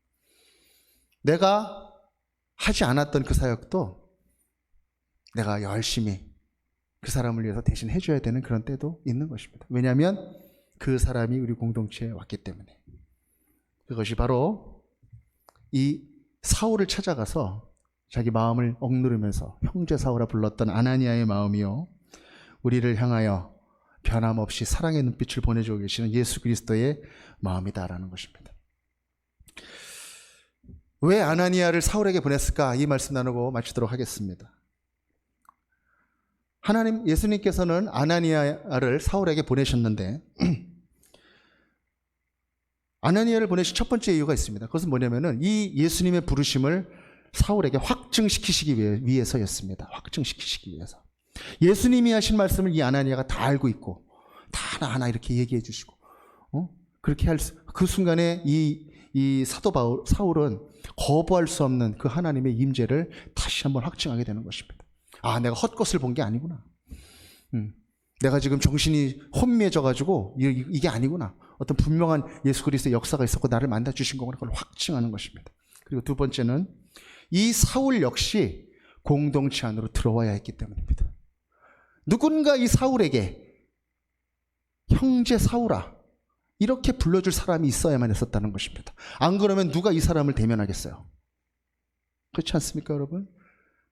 내가 하지 않았던 그 사역도 내가 열심히 그 사람을 위해서 대신 해줘야 되는 그런 때도 있는 것입니다. 왜냐하면 그 사람이 우리 공동체에 왔기 때문에. 그것이 바로 이 사울을 찾아가서 자기 마음을 억누르면서 형제 사울아 불렀던 아나니아의 마음이요, 우리를 향하여 변함없이 사랑의 눈빛을 보내주고 계시는 예수 그리스도의 마음이다라는 것입니다. 왜 아나니아를 사울에게 보냈을까? 이 말씀 나누고 마치도록 하겠습니다. 예수님께서는 아나니아를 사울에게 보내셨는데 아나니아를 보내신 첫 번째 이유가 있습니다. 그것은 뭐냐면은 이 예수님의 부르심을 사울에게 확증시키시기 위해서였습니다. 확증시키시기 위해서. 예수님이 하신 말씀을 이 아나니아가 다 알고 있고 다 하나하나 이렇게 얘기해 주시고 그렇게 그 순간에 이 사도 사울은 거부할 수 없는 그 하나님의 임재를 다시 한번 확증하게 되는 것입니다. 아, 내가 헛것을 본 게 아니구나. 내가 지금 정신이 혼미해져가지고 이게 아니구나. 어떤 분명한 예수 그리스도의 역사가 있었고 나를 만나주신 거구나. 그걸 확증하는 것입니다. 그리고 두 번째는 이 사울 역시 공동체 안으로 들어와야 했기 때문입니다. 누군가 이 사울에게 형제 사울아 이렇게 불러줄 사람이 있어야만 했었다는 것입니다. 안 그러면 누가 이 사람을 대면하겠어요? 그렇지 않습니까, 여러분?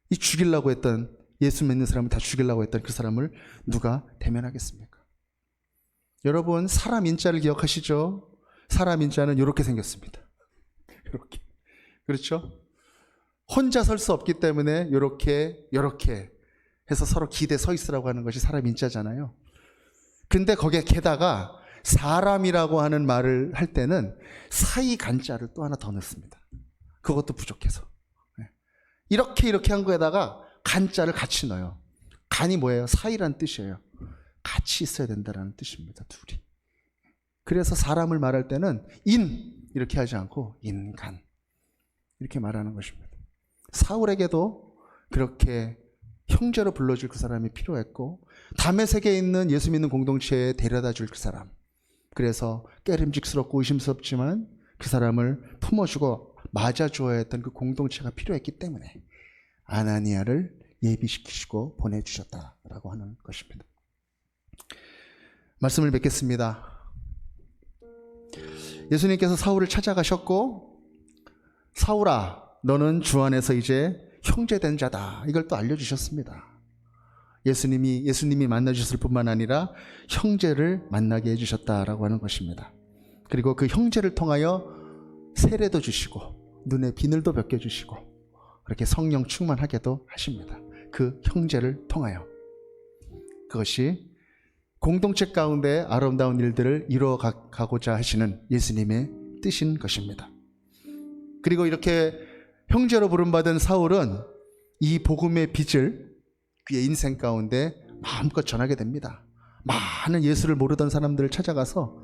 이 죽이려고 했던, 예수 믿는 사람을 다 죽이려고 했던 그 사람을 누가 대면하겠습니까? 여러분, 사람 인자를 기억하시죠? 사람 인자는 이렇게 생겼습니다. 이렇게. 그렇죠? 혼자 설 수 없기 때문에 이렇게 해서 서로 기대 서 있으라고 하는 것이 사람 인자잖아요. 근데 거기에 게다가 사람이라고 하는 말을 할 때는 사이 간자를 또 하나 더 넣습니다. 그것도 부족해서. 이렇게 한 거에다가 간자를 같이 넣어요. 간이 뭐예요? 사이란 뜻이에요. 같이 있어야 된다는 뜻입니다. 둘이. 그래서 사람을 말할 때는 이렇게 하지 않고 인간 이렇게 말하는 것입니다. 사울에게도 그렇게 형제로 불러줄 그 사람이 필요했고 다메섹에 있는 예수 믿는 공동체에 데려다 줄 그 사람, 그래서 깨름직스럽고 의심스럽지만 그 사람을 품어주고 맞아주어야 했던 그 공동체가 필요했기 때문에 아나니아를 예비시키시고 보내주셨다라고 하는 것입니다. 말씀을 맺겠습니다. 예수님께서 사울을 찾아가셨고, 사울아, 너는 주 안에서 이제 형제된 자다, 이걸 또 알려주셨습니다. 예수님이 만나주셨을 뿐만 아니라 형제를 만나게 해주셨다라고 하는 것입니다. 그리고 그 형제를 통하여 세례도 주시고 눈에 비늘도 벗겨주시고 그렇게 성령 충만하게도 하십니다. 그 형제를 통하여. 그것이 공동체 가운데 아름다운 일들을 이루어 가고자 하시는 예수님의 뜻인 것입니다. 그리고 이렇게 형제로 부름받은 사울은 이 복음의 빛을 그의 인생 가운데 마음껏 전하게 됩니다. 많은 예수를 모르던 사람들을 찾아가서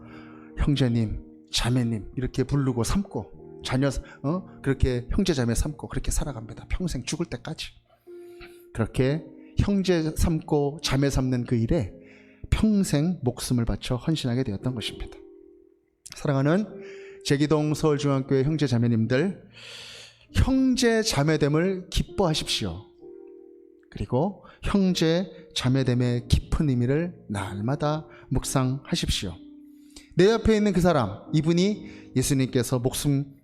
형제님, 자매님 이렇게 부르고 삼고 자녀 그렇게 형제 자매 삼고 그렇게 살아갑니다. 평생 죽을 때까지. 그렇게 형제 삼고 자매 삼는 그 일에 평생 목숨을 바쳐 헌신하게 되었던 것입니다. 사랑하는 제기동 서울중앙교회 형제 자매님들, 형제 자매됨을 기뻐하십시오. 그리고 형제 자매됨의 깊은 의미를 날마다 묵상하십시오. 내 옆에 있는 그 사람, 이분이 예수님께서 목숨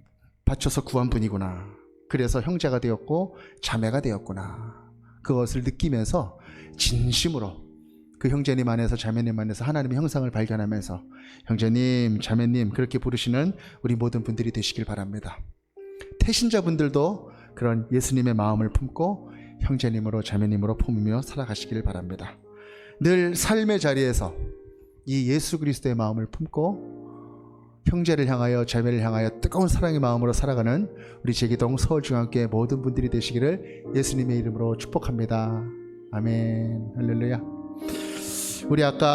바쳐서 구한 분이구나. 그래서 형제가 되었고 자매가 되었구나. 그것을 느끼면서 진심으로 그 형제님 안에서 자매님 안에서 하나님의 형상을 발견하면서 형제님, 자매님 그렇게 부르시는 우리 모든 분들이 되시길 바랍니다. 태신자분들도 그런 예수님의 마음을 품고 형제님으로 자매님으로 품으며 살아가시길 바랍니다. 늘 삶의 자리에서 이 예수 그리스도의 마음을 품고 형제를 향하여 자매를 향하여 뜨거운 사랑의 마음으로 살아가는 우리 제기동 서울중앙교회 모든 분들이 되시기를 예수님의 이름으로 축복합니다. 아멘. 할렐루야. 우리 아까